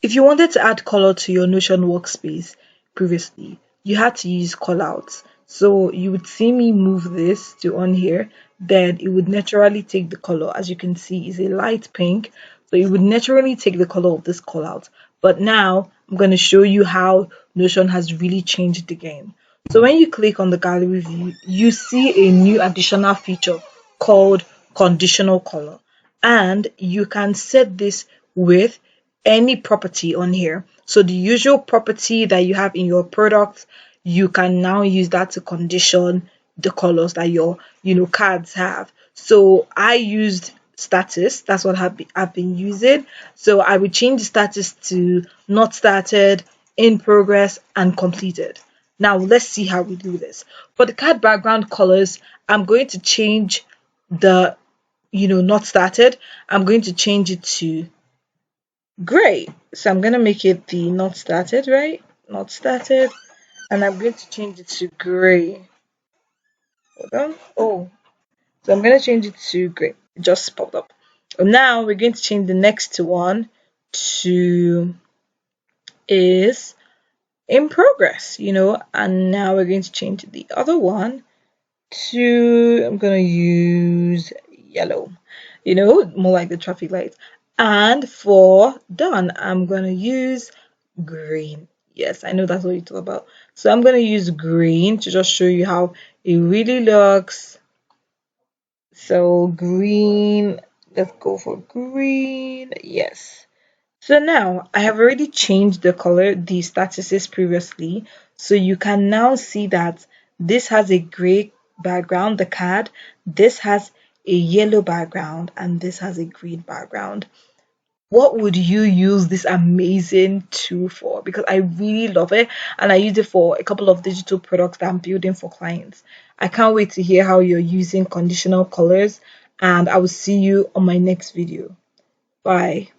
If you wanted to add color to your Notion workspace previously, you had to use callouts. So you would see me move this to on here, then it would naturally take the color. As you can see, is a light pink. So it would naturally take the color of this callout. But now I'm going to show you how Notion has really changed the game. So when you click on the gallery view, you see a new additional feature called conditional color. And you can set this with any property on here. So the usual property that you have in your product, you can now use that to condition the colors that your cards have. So I used status. That's what I've been using. So I would change the status to not started, in progress, and completed. Now let's see how we do this. For the card background colors, I'm going to change the not started. I'm going to change it to gray. So I'm going to make it the not started, right? Not started. And I'm going to change it to gray. Hold on. Oh, so I'm going to change it to gray. It just popped up. Now we're going to change the next one to is in progress, and now we're going to change the other one to, I'm going to use yellow, more like the traffic lights. And for done, I'm going to use green. Yes, I know that's what you talk about. So I'm going to use green to just show you how it really looks. So green, let's go for green. Yes. So now I have already changed the color, the statuses previously. So you can now see that this has a gray background, the card. This has a yellow background and this has a green background. What would you use this amazing tool for? Because I really love it and I use it for a couple of digital products that I'm building for clients. I can't wait to hear how you're using conditional colors, and I will see you on my next video. Bye.